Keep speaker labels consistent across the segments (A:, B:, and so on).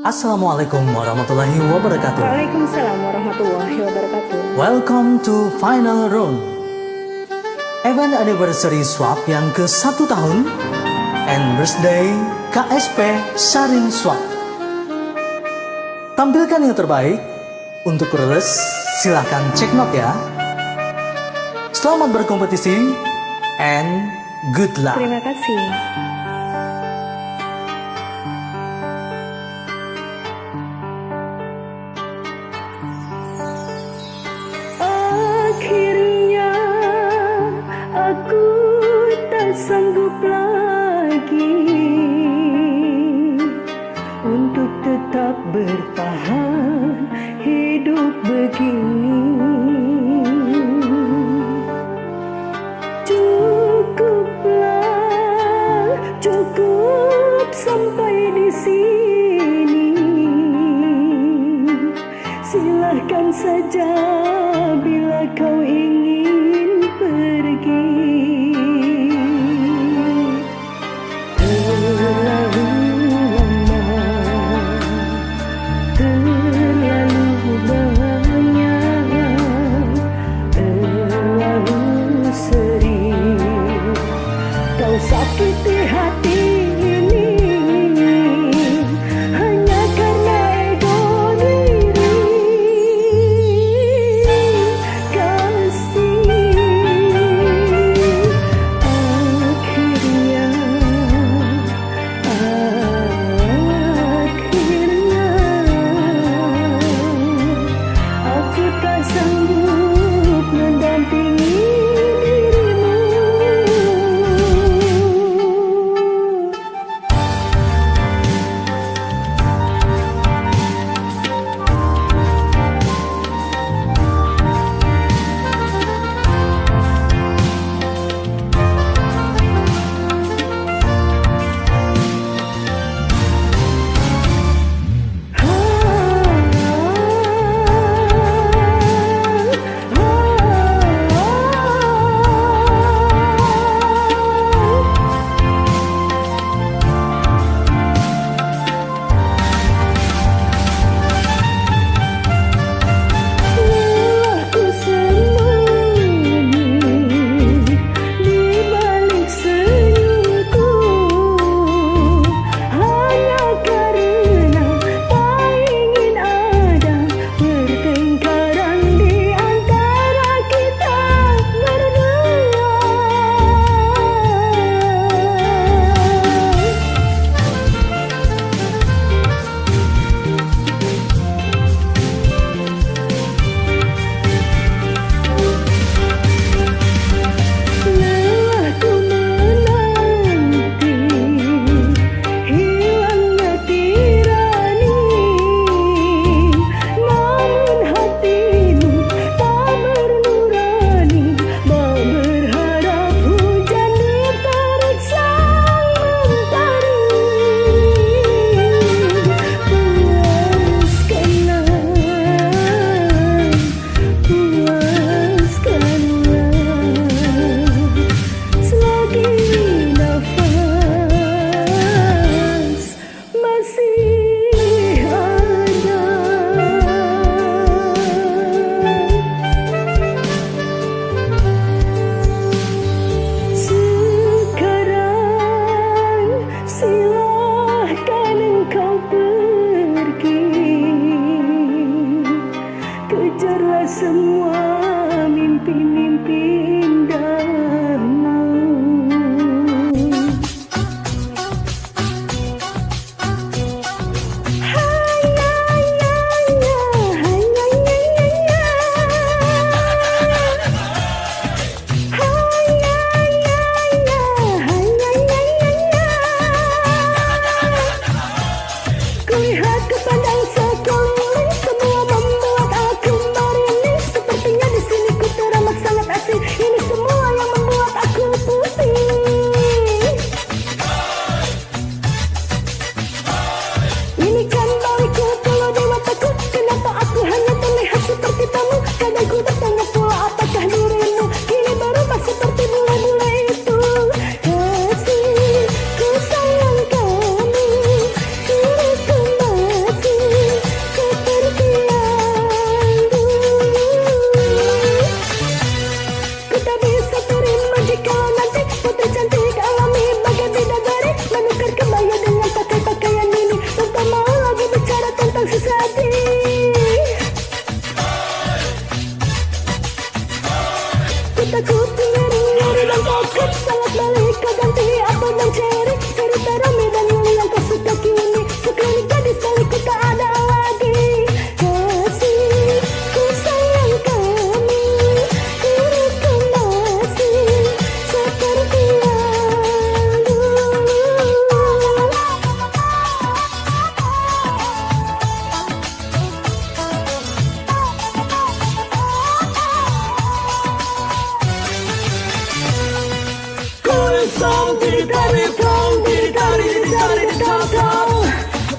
A: Assalamualaikum warahmatullahi wabarakatuh.
B: Waalaikumsalam warahmatullahi wabarakatuh.
A: Welcome to Final Round, event anniversary swap yang ke-1 tahun and birthday KSP Sharing Swap. Tampilkan yang terbaik. Untuk rilis silahkan cek note ya. Selamat berkompetisi and good luck.
B: Terima kasih. Akhirnya aku tak sanggup lagi untuk tetap bertahan hidup begini. Cukuplah, cukup sampai di sini. Silahkan saja bila kau ingin pergi. Terlalu lama, terlalu banyak, terlalu sering kau sakiti hati ini hanya karena ego diri.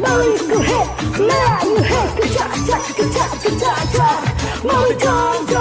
B: Melayu head, kecak, kecak, kecak, kecak. Melayu